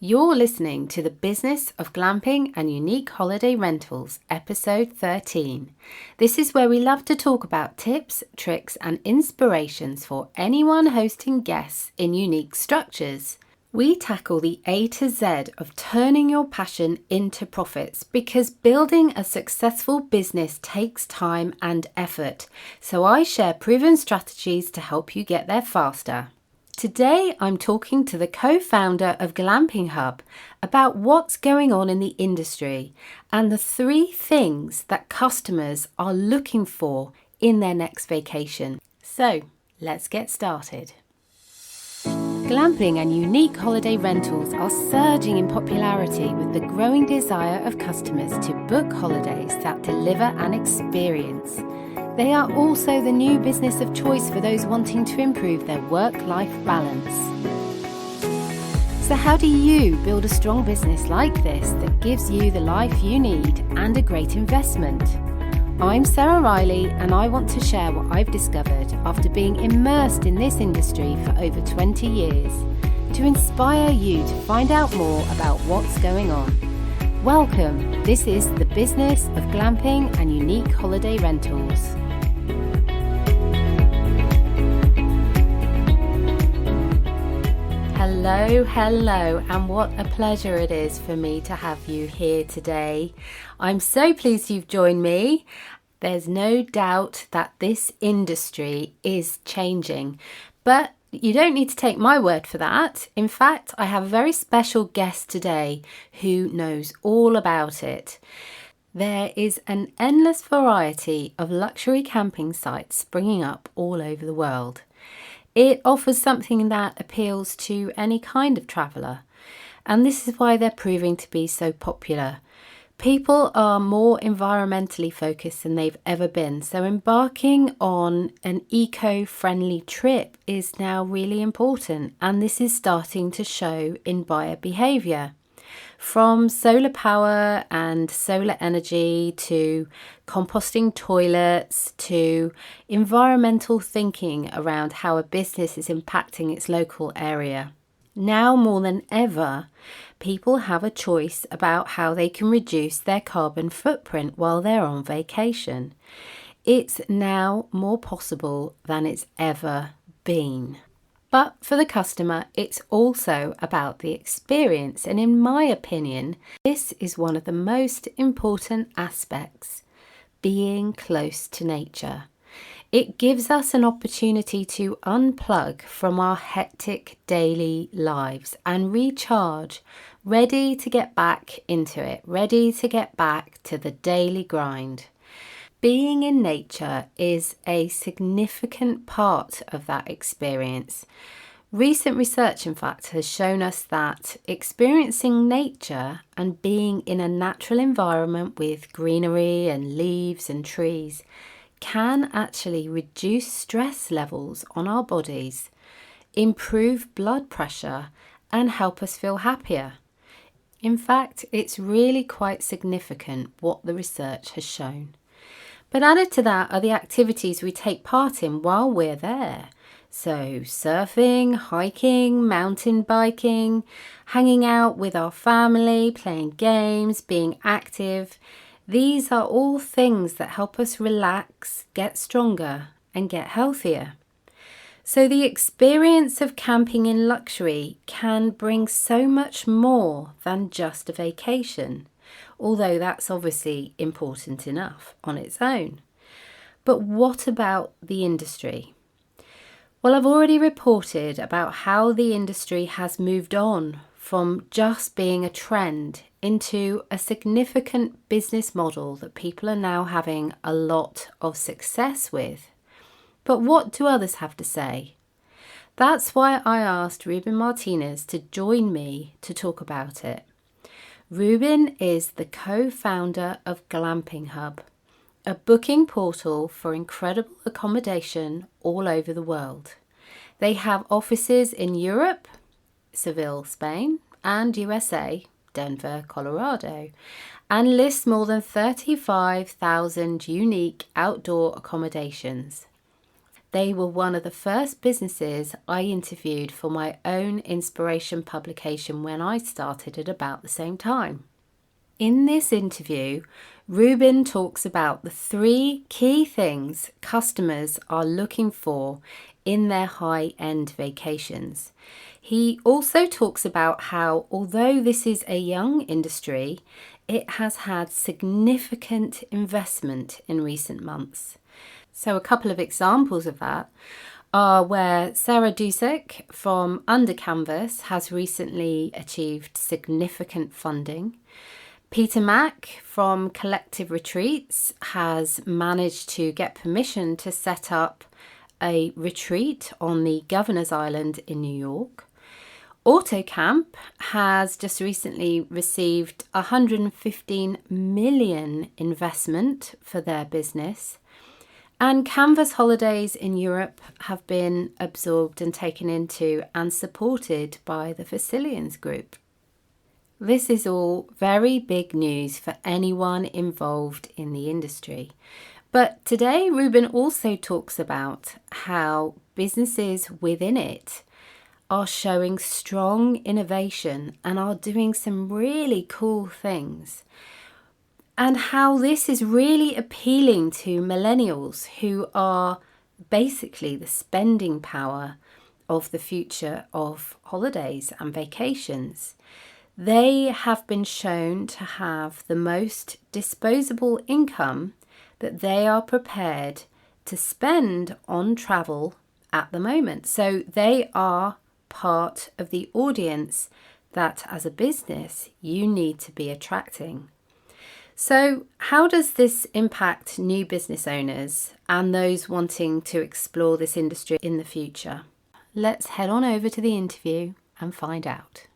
You're listening to the Business of Glamping and Unique Holiday Rentals, episode 13. This is where we love to talk about tips, tricks, and inspirations for anyone hosting guests in unique structures. We tackle the A to Z of turning your passion into profits because building a successful business takes time and effort. So I share proven strategies to help you get there faster. Today, I'm talking to the co-founder of Glamping Hub about what's going on in the industry and the 3 things that customers are looking for in their next vacation. So, let's get started. Glamping and unique holiday rentals are surging in popularity with the growing desire of customers to book holidays that deliver an experience. They are also the new business of choice for those wanting to improve their work-life balance. So how do you build a strong business like this that gives you the life you need and a great investment? I'm Sarah Riley and I want to share what I've discovered after being immersed in this industry for over 20 years to inspire you to find out more about what's going on. Welcome, this is the Business of Glamping and Unique Holiday Rentals. Hello, and what a pleasure it is for me to have you here today. I'm so pleased you've joined me. There's no doubt that this industry is changing, but you don't need to take my word for that. In fact, I have a very special guest today who knows all about it. There is an endless variety of luxury camping sites springing up all over the world. It offers something that appeals to any kind of traveller, and this is why they're proving to be so popular. People are more environmentally focused than they've ever been, so embarking on an eco-friendly trip is now really important, and this is starting to show in buyer behaviour. From solar power and solar energy to composting toilets to environmental thinking around how a business is impacting its local area. Now more than ever, people have a choice about how they can reduce their carbon footprint while they're on vacation. It's now more possible than it's ever been. But for the customer, it's also about the experience. And in my opinion, this is one of the most important aspects, being close to nature. It gives us an opportunity to unplug from our hectic daily lives and recharge, ready to get back into it, ready to get back to the daily grind. Being in nature is a significant part of that experience. Recent research, in fact, has shown us that experiencing nature and being in a natural environment with greenery and leaves and trees can actually reduce stress levels on our bodies, improve blood pressure, and help us feel happier. In fact, it's really quite significant what the research has shown. But added to that are the activities we take part in while we're there. So surfing, hiking, mountain biking, hanging out with our family, playing games, being active. These are all things that help us relax, get stronger, and get healthier. So the experience of camping in luxury can bring so much more than just a vacation, although that's obviously important enough on its own. But what about the industry? Well, I've already reported about how the industry has moved on from just being a trend into a significant business model that people are now having a lot of success with. But what do others have to say? That's why I asked Ruben Martinez to join me to talk about it. Ruben is the co-founder of Glamping Hub, a booking portal for incredible accommodation all over the world. They have offices in Europe, Seville, Spain, and USA, Denver, Colorado, and lists more than 35,000 unique outdoor accommodations. They were one of the first businesses I interviewed for my own inspiration publication when I started at about the same time. In this interview, Ruben talks about the 3 key things customers are looking for in their high-end vacations. He also talks about how, although this is a young industry, it has had significant investment in recent months. So a couple of examples of that are where Sarah Dusek from Under Canvas has recently achieved significant funding. Peter Mack from Collective Retreats has managed to get permission to set up a retreat on the Governor's Island in New York. AutoCamp has just recently received 115 million investment for their business. And Canvas Holidays in Europe have been absorbed and taken into and supported by the Facilians Group. This is all very big news for anyone involved in the industry. But today, Ruben also talks about how businesses within it are showing strong innovation and are doing some really cool things. And how this is really appealing to millennials who are basically the spending power of the future of holidays and vacations. They have been shown to have the most disposable income that they are prepared to spend on travel at the moment. So they are part of the audience that as a business you need to be attracting. So how does this impact new business owners and those wanting to explore this industry in the future? Let's head on over to the interview and find out.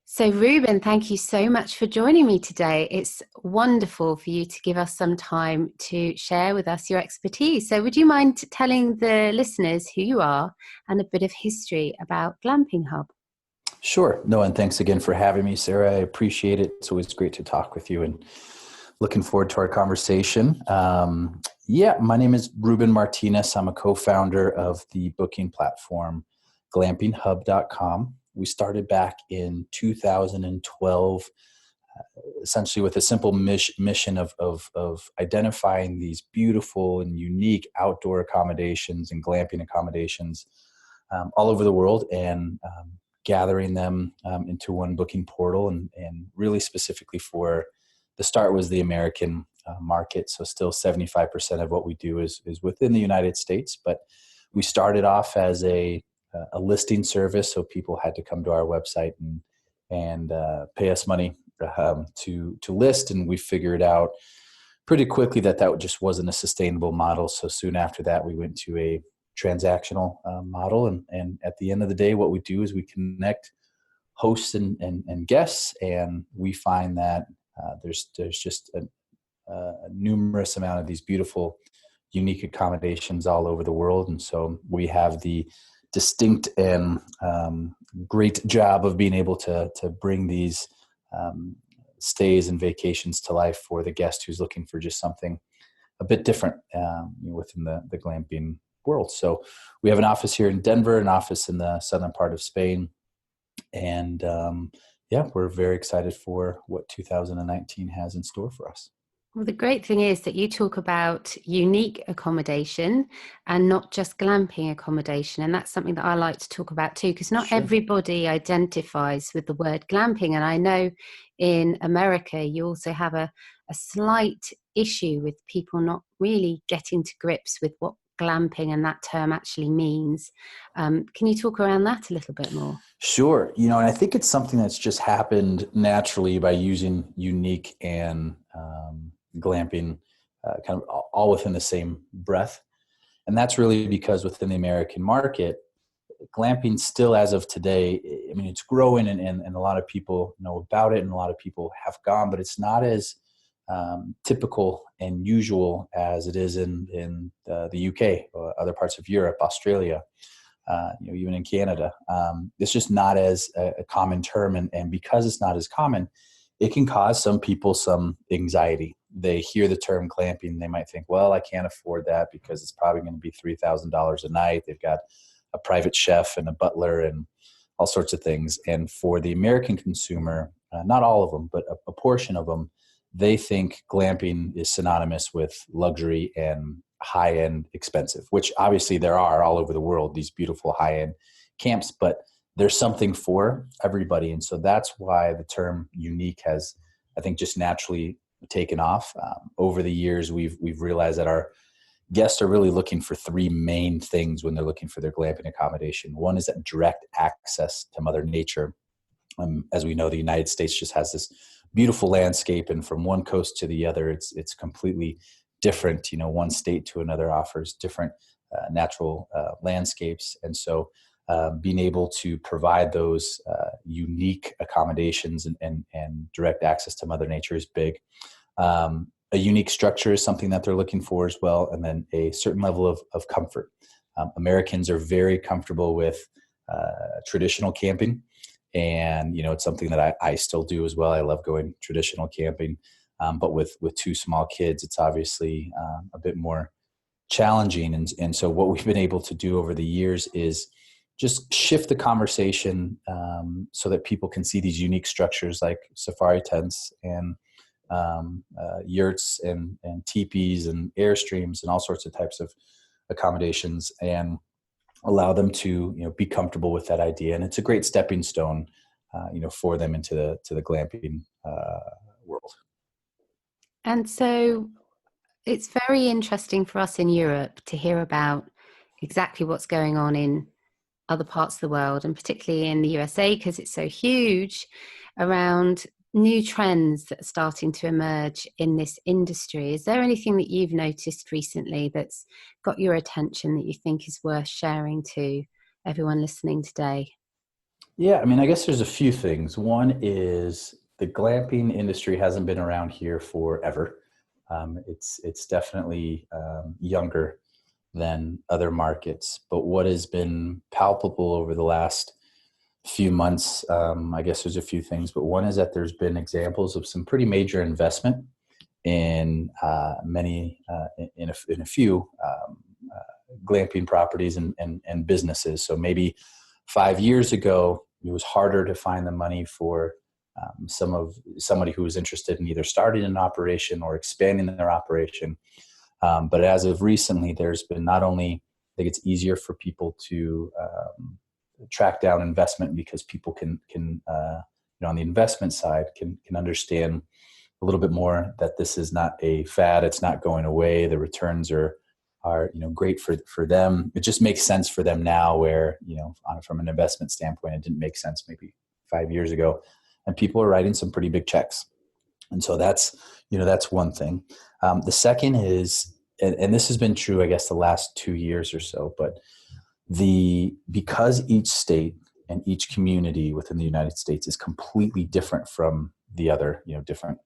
So Ruben, thank you so much for joining me today. It's wonderful for you to give us some time to share with us your expertise. So would you mind telling the listeners who you are and a bit of history about Glamping Hub? Sure. No, and thanks again for having me, Sarah. I appreciate it. It's always great to talk with you and looking forward to our conversation. My name is Ruben Martinez. I'm a co-founder of the booking platform glampinghub.com. We started back in 2012, essentially with a simple mission of identifying these beautiful and unique outdoor accommodations and glamping accommodations all over the world and gathering them into one booking portal and really specifically for the start was the American market. So still 75% of what we do is within the United States, but we started off as a listing service, so people had to come to our website and pay us money to list, and we figured out pretty quickly that just wasn't a sustainable model. So soon after that, we went to a transactional model, and at the end of the day, what we do is we connect hosts and guests, and we find that there's just a numerous amount of these beautiful, unique accommodations all over the world, and so we have the distinct and great job of being able to bring these stays and vacations to life for the guest who's looking for just something a bit different within the glamping world. So we have an office here in Denver, an office in the southern part of Spain, and we're very excited for what 2019 has in store for us. Well, the great thing is that you talk about unique accommodation and not just glamping accommodation. And that's something that I like to talk about too, because not everybody identifies with the word glamping. And I know in America, you also have a slight issue with people not really getting to grips with what glamping and that term actually means. Can you talk around that a little bit more? Sure. And I think it's something that's just happened naturally by using unique and glamping kind of all within the same breath. And that's really because within the American market, glamping still as of today, I mean, it's growing and a lot of people know about it and a lot of people have gone, but it's not as typical and usual as it is in the UK or other parts of Europe, Australia, even in Canada. It's just not as a common term. And because it's not as common, it can cause some people some anxiety. they hear the term glamping, they might think, well, I can't afford that because it's probably going to be $3,000 a night. They've got a private chef and a butler and all sorts of things. And for the American consumer, not all of them, but a portion of them, they think glamping is synonymous with luxury and high-end expensive, which obviously there are all over the world, these beautiful high-end camps, but there's something for everybody. And so that's why the term unique has, I think, just naturally taken off. Over the years, we've realized that our guests are really looking for three main things when they're looking for their glamping accommodation. One is that direct access to Mother Nature. As we know, the United States just has this beautiful landscape, and from one coast to the other, it's completely different. One state to another offers different natural landscapes, and so being able to provide those unique accommodations and direct access to Mother Nature is big. A unique structure is something that they're looking for as well, and then a certain level of comfort. Americans are very comfortable with traditional camping, and it's something that I still do as well. I love going traditional camping, but with two small kids, it's obviously a bit more challenging. And so what we've been able to do over the years is just shift the conversation so that people can see these unique structures like safari tents and yurts and teepees and airstreams and all sorts of types of accommodations, and allow them to be comfortable with that idea. And it's a great stepping stone for them into the glamping world. And so it's very interesting for us in Europe to hear about exactly what's going on in other parts of the world, and particularly in the USA, because it's so huge, around new trends that are starting to emerge in this industry. Is there anything that you've noticed recently that's got your attention that you think is worth sharing to everyone listening today? Yeah, I guess there's a few things. One is the glamping industry hasn't been around here forever. It's definitely younger than other markets. But what has been palpable over the last few months, I guess there's a few things, but one is that there's been examples of some pretty major investment in in a few glamping properties and businesses. So maybe 5 years ago, it was harder to find the money for somebody who was interested in either starting an operation or expanding their operation. But as of recently, there's been not only, I think it's easier for people to track down investment because people can on the investment side can understand a little bit more that this is not a fad. It's not going away. The returns are great for them. It just makes sense for them now, where from an investment standpoint, it didn't make sense maybe 5 years ago, and people are writing some pretty big checks. And so that's one thing. The second is, and this has been true, I guess, the last 2 years or so, but because each state and each community within the United States is completely different from the other, different,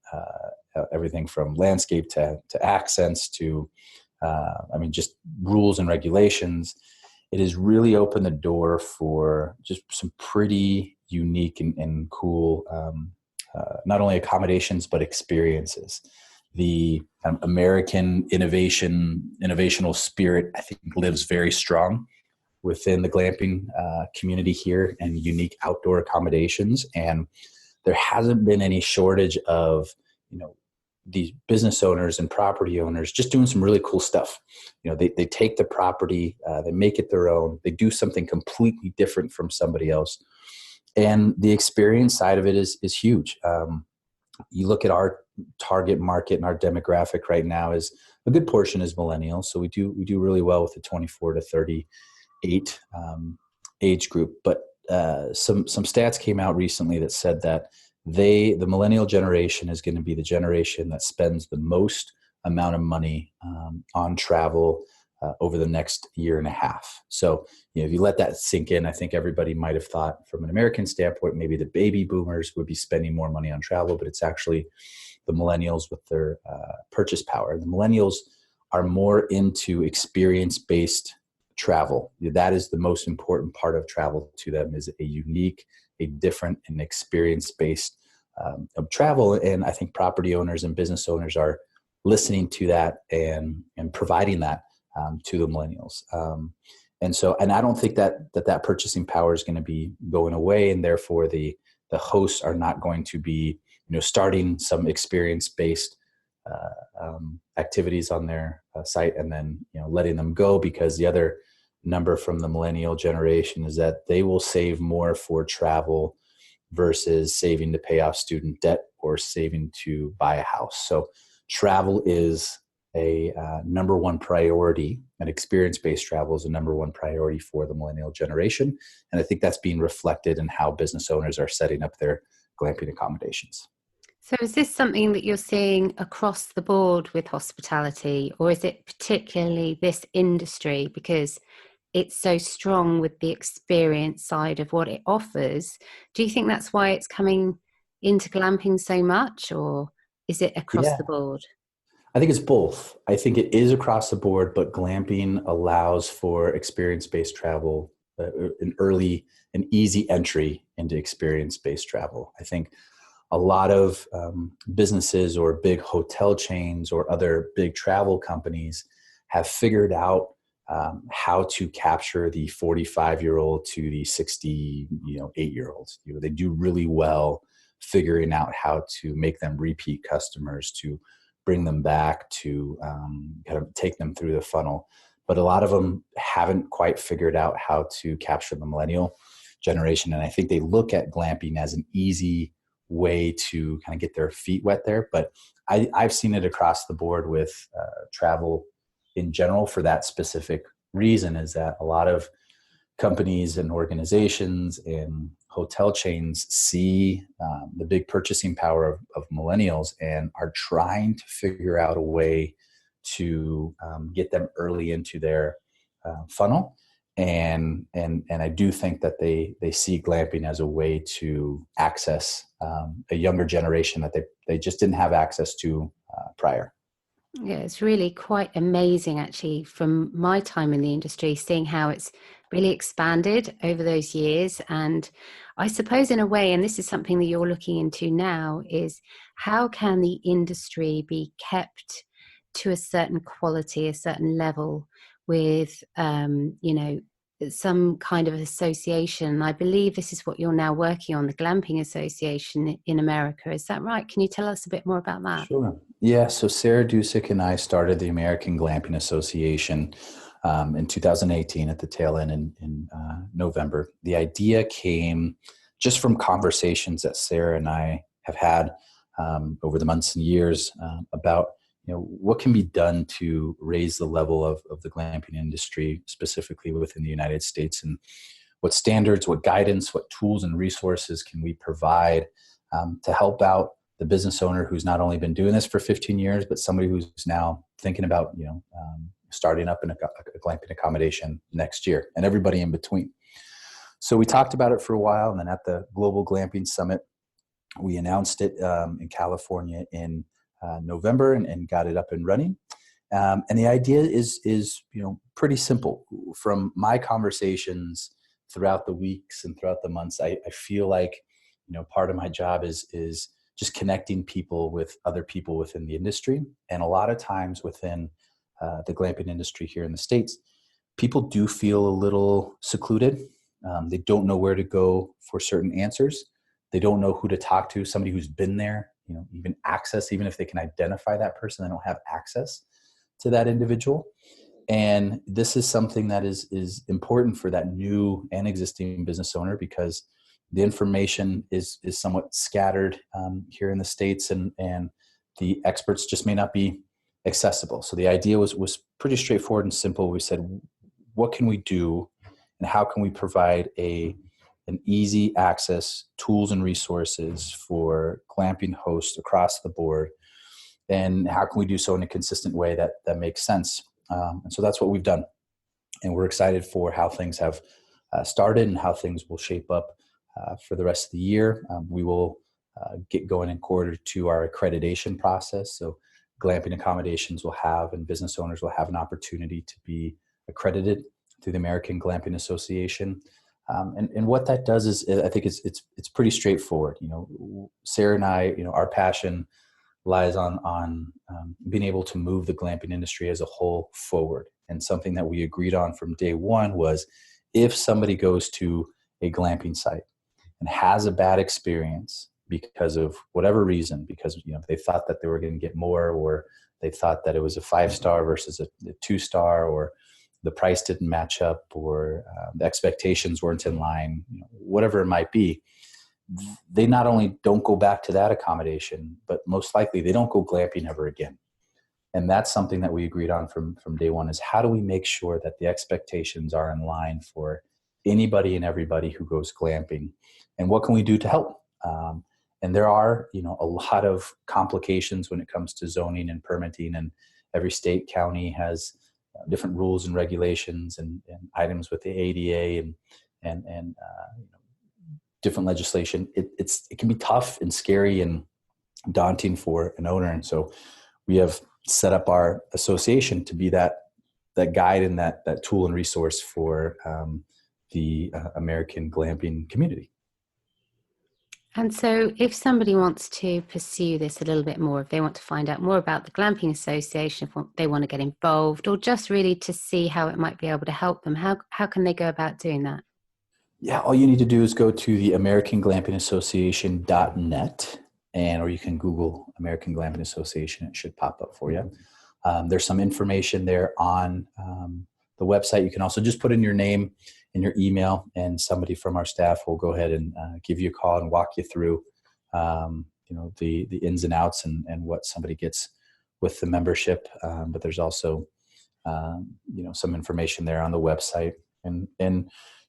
everything from landscape to accents to, just rules and regulations. It has really opened the door for just some pretty unique and cool, not only accommodations, but experiences. The American innovational spirit, I think, lives very strong within the glamping community here, and unique outdoor accommodations. And there hasn't been any shortage of, these business owners and property owners just doing some really cool stuff. They take the property, they make it their own, they do something completely different from somebody else. And the experience side of it is huge. You look at our target market and our demographic right now, is a good portion is millennials. So we do really well with the 24 to 38 age group. But some stats came out recently that said that the millennial generation is going to be the generation that spends the most amount of money on travel over the next year and a half. So, if you let that sink in, I think everybody might have thought from an American standpoint, maybe the baby boomers would be spending more money on travel, but it's actually the millennials with their purchase power. The millennials are more into experience-based travel. That is the most important part of travel to them, is a unique, a different and experience-based of travel. And I think property owners and business owners are listening to that and providing that to the millennials. And I don't think that purchasing power is going to be going away, and therefore the hosts are not going to be, starting some experience-based activities on their site and then, letting them go, because the other number from the millennial generation is that they will save more for travel versus saving to pay off student debt or saving to buy a house. So travel is a number one priority, and experience-based travel is a number one priority for the millennial generation. And I think that's being reflected in how business owners are setting up their glamping accommodations. So is this something that you're seeing across the board with hospitality, or is it particularly this industry because it's so strong with the experience side of what it offers? Do you think that's why it's coming into glamping so much, or is it across the board? I think it's both. I think it is across the board, but glamping allows for experience-based travel, an easy entry into experience-based travel. I think a lot of businesses or big hotel chains or other big travel companies have figured out how to capture the 45-year-old to the 68-year-olds. They do really well figuring out how to make them repeat customers, to bring them back, to kind of take them through the funnel. But a lot of them haven't quite figured out how to capture the millennial generation. And I think they look at glamping as an easy way to kind of get their feet wet there. But I've seen it across the board with travel in general for that specific reason, is that a lot of companies and organizations and hotel chains see the big purchasing power of millennials and are trying to figure out a way to get them early into their funnel. And I do think that they see glamping as a way to access a younger generation that they just didn't have access to prior. Yeah, it's really quite amazing, actually, from my time in the industry, seeing how it's really expanded over those years. And I suppose in a way, and this is something that you're looking into now, is how can the industry be kept to a certain quality, a certain level with, some kind of association. I believe this is what you're now working on, the Glamping Association in America. Is that right? Can you tell us a bit more about that? Sure. Yeah. So Sarah Dusick and I started the American Glamping Association in 2018 at the tail end in November. The idea came just from conversations that Sarah and I have had over the months and years about what can be done to raise the level of the glamping industry, specifically within the United States, and what standards, what guidance, what tools and resources can we provide to help out the business owner who's not only been doing this for 15 years, but somebody who's now thinking about starting up in a glamping accommodation next year, and everybody in between. So we talked about it for a while, and then at the Global Glamping Summit, we announced it in California in November and got it up and running. And the idea is pretty simple. From my conversations throughout the weeks and throughout the months, I feel like part of my job is just connecting people with other people within the industry. And a lot of times within the glamping industry here in the States, people do feel a little secluded. They don't know where to go for certain answers. They don't know who to talk to, somebody who's been there, even access, even if they can identify that person, they don't have access to that individual. And this is something that is important for that new and existing business owner, because the information is somewhat scattered here in the States, and the experts just may not be accessible. So the idea was pretty straightforward and simple. We said, what can we do, and how can we provide an easy access tools and resources for glamping hosts across the board, and how can we do so in a consistent way that makes sense? And so that's what we've done, and we're excited for how things have started and how things will shape up for the rest of the year. We will get going in quarter to our accreditation process. So glamping accommodations will have, and business owners will have, an opportunity to be accredited through the American Glamping Association. And what that does is, I think it's pretty straightforward. Sarah and I, our passion lies on being able to move the glamping industry as a whole forward. And something that we agreed on from day one was, if somebody goes to a glamping site and has a bad experience because of whatever reason, because they thought that they were going to get more, or they thought that it was a 5-star versus a 2-star, or the price didn't match up, or the expectations weren't in line, whatever it might be, they not only don't go back to that accommodation, but most likely they don't go glamping ever again. And that's something that we agreed on from day one, is how do we make sure that the expectations are in line for anybody and everybody who goes glamping, and what can we do to help? And there are, a lot of complications when it comes to zoning and permitting, and every state, county has different rules and regulations and items with the ADA and different legislation. It can be tough and scary and daunting for an owner. And so we have set up our association to be that guide and that tool and resource for the American glamping community. And so if somebody wants to pursue this a little bit more, if they want to find out more about the Glamping Association, if they want to get involved, or just really to see how it might be able to help them, how can they go about doing that? Yeah, all you need to do is go to the americanglampingassociation.net, or you can Google American Glamping Association. It should pop up for you. There's some information there on the website. You can also just put in your name and your email, and somebody from our staff will go ahead and give you a call and walk you through the ins and outs and what somebody gets with the membership. But there's also some information there on the website. And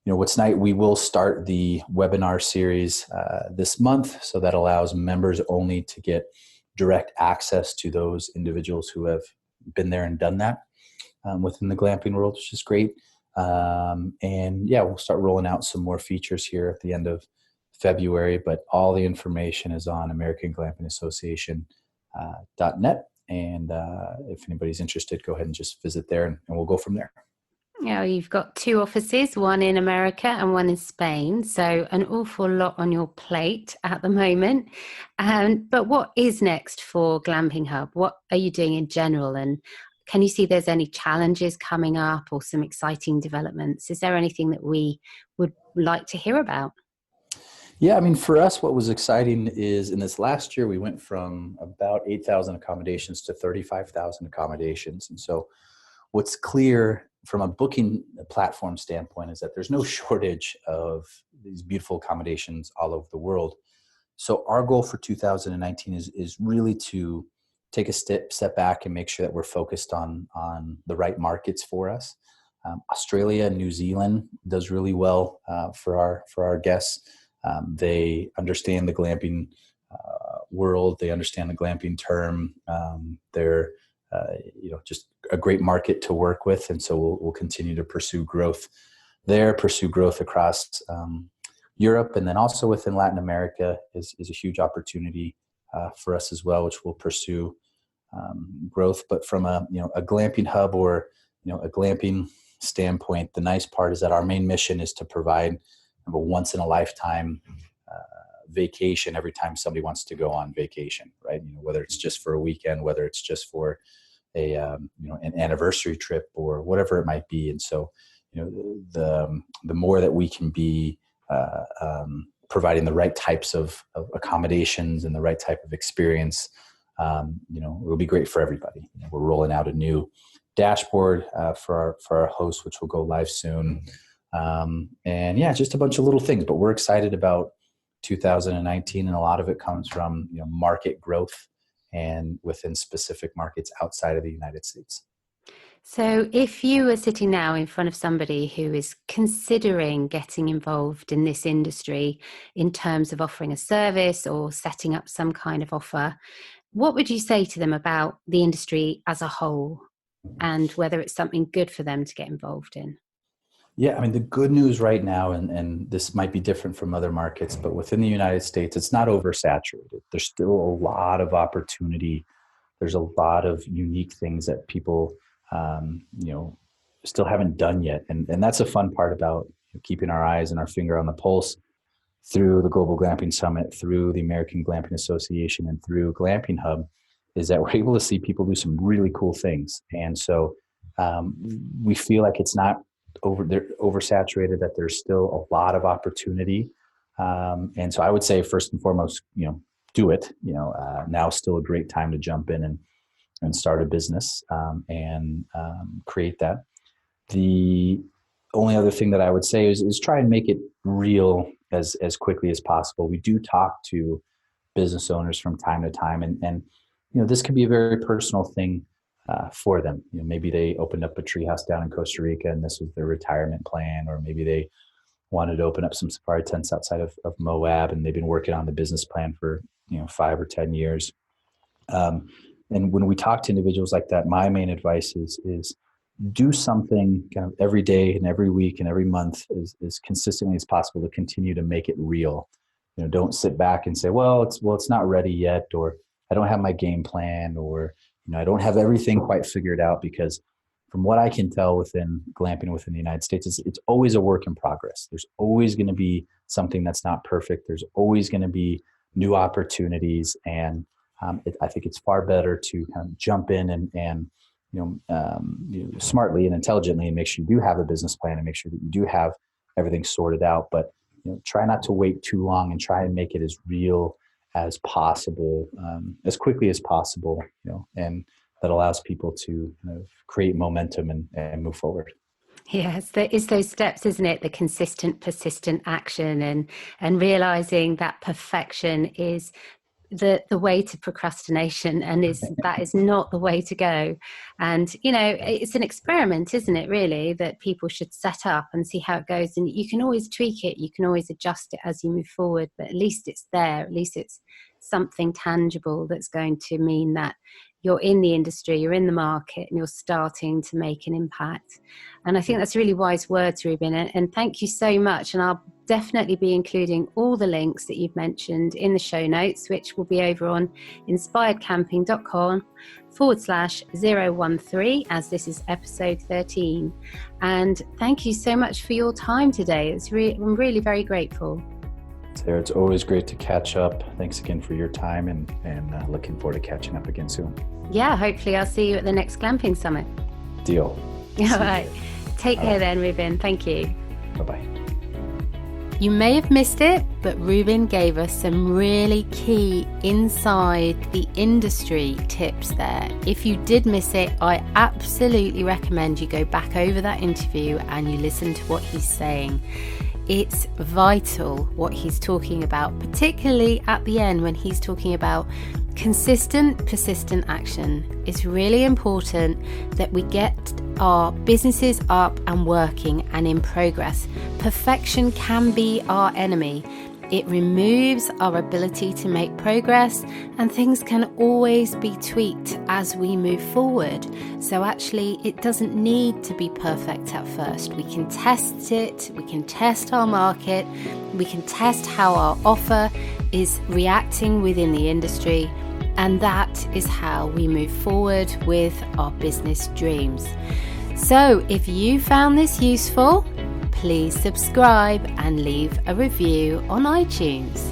what's nice, we will start the webinar series this month, so that allows members only to get direct access to those individuals who have been there and done that within the glamping world, which is great. We'll start rolling out some more features here at the end of February, but all the information is on americanglampingassociation.net. And if anybody's interested, go ahead and just visit there, and we'll go from there. You've got 2 offices, one in America and one in Spain. So an awful lot on your plate at the moment. But what is next for Glamping Hub? What are you doing in general? And can you see there's any challenges coming up or some exciting developments? Is there anything that we would like to hear about? Yeah, for us, what was exciting is in this last year, we went from about 8,000 accommodations to 35,000 accommodations. And so what's clear from a booking platform standpoint is that there's no shortage of these beautiful accommodations all over the world. So our goal for 2019 is really to take a step back and make sure that we're focused on the right markets for us. Australia and New Zealand does really well for our guests. They understand the glamping world. They understand the glamping term. They're just a great market to work with. And so we'll continue to pursue growth there, pursue growth across Europe, and then also within Latin America is a huge opportunity for us as well, which we'll pursue growth. But from a glamping hub or a glamping standpoint, the nice part is that our main mission is to provide a once in a lifetime vacation every time somebody wants to go on vacation, right? Whether it's just for a weekend, whether it's just for an anniversary trip or whatever it might be. And so the more that we can be providing the right types of accommodations and the right type of experience, it'll be great for everybody. We're rolling out a new dashboard for our hosts, which will go live soon. Just a bunch of little things, but we're excited about 2019, and a lot of it comes from market growth and within specific markets outside of the United States. So if you were sitting now in front of somebody who is considering getting involved in this industry in terms of offering a service or setting up some kind of offer, what would you say to them about the industry as a whole and whether it's something good for them to get involved in? Yeah, the good news right now, and this might be different from other markets, but within the United States, it's not oversaturated. There's still a lot of opportunity. There's a lot of unique things that people, still haven't done yet. And that's a fun part about keeping our eyes and our finger on the pulse through the Global Glamping Summit, through the American Glamping Association, and through Glamping Hub, is that we're able to see people do some really cool things. And so we feel like it's not oversaturated, that there's still a lot of opportunity. And so I would say first and foremost, do it. Now is still a great time to jump in and start a business and create that. The only other thing that I would say is try and make it real as quickly as possible. We do talk to business owners from time to time, and this can be a very personal thing for them. Maybe they opened up a treehouse down in Costa Rica and this was their retirement plan, or maybe they wanted to open up some safari tents outside of Moab and they've been working on the business plan for 5 or 10 years. And when we talk to individuals like that, my main advice is do something kind of every day and every week and every month as consistently as possible to continue to make it real. Don't sit back and say, well, it's not ready yet, or I don't have my game plan, or I don't have everything quite figured out, because from what I can tell within glamping within the United States, it's always a work in progress. There's always going to be something that's not perfect. There's always going to be new opportunities. And I think it's far better to kind of jump in and smartly and intelligently, and make sure you do have a business plan and make sure that you do have everything sorted out. But try not to wait too long and try and make it as real as possible, as quickly as possible, and that allows people to kind of create momentum and move forward. Yeah, it's those steps, isn't it? The consistent, persistent action and realizing that perfection is the way to procrastination, and that is not the way to go. And it's an experiment, isn't it, really, that people should set up and see how it goes. And you can always tweak it, you can always adjust it as you move forward, but at least it's there, at least it's something tangible that's going to mean that you're in the industry, you're in the market, and you're starting to make an impact. And I think that's really wise words, Ruben, and thank you so much. And I'll definitely be including all the links that you've mentioned in the show notes, which will be over on inspiredcamping.com/013, as this is episode 13. And thank you so much for your time today. I'm really very grateful. Sarah, it's always great to catch up. Thanks again for your time, and looking forward to catching up again soon. Yeah, hopefully I'll see you at the next glamping summit. Deal. All right. Take care then, Ruben. Thank you. Bye-bye. You may have missed it, but Ruben gave us some really key inside the industry tips there. If you did miss it, I absolutely recommend you go back over that interview and you listen to what he's saying. It's vital what he's talking about, particularly at the end when he's talking about consistent, persistent action. It's really important that we get our businesses up and working and in progress. Perfection can be our enemy. It removes our ability to make progress, and things can always be tweaked as we move forward. So actually, it doesn't need to be perfect at first. We can test it, we can test our market, we can test how our offer is reacting within the industry, and that is how we move forward with our business dreams. So if you found this useful, please subscribe and leave a review on iTunes.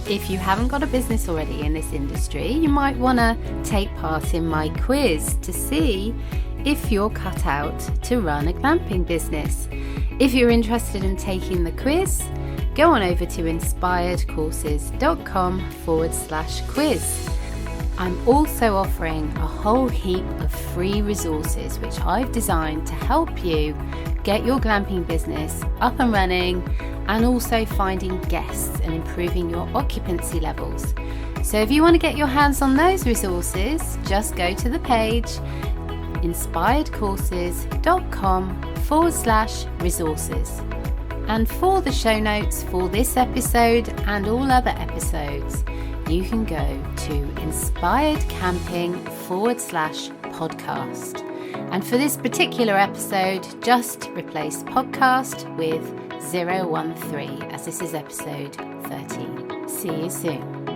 If you haven't got a business already in this industry, you might want to take part in my quiz to see if you're cut out to run a glamping business. If you're interested in taking the quiz, go on over to inspiredcourses.com/quiz. I'm also offering a whole heap of free resources which I've designed to help you get your glamping business up and running, and also finding guests and improving your occupancy levels. So if you want to get your hands on those resources, just go to the page inspiredcourses.com/resources. And for the show notes for this episode and all other episodes, you can go to inspiredcamping.com/podcast. And for this particular episode, just replace podcast with 013, as this is episode 13. See you soon.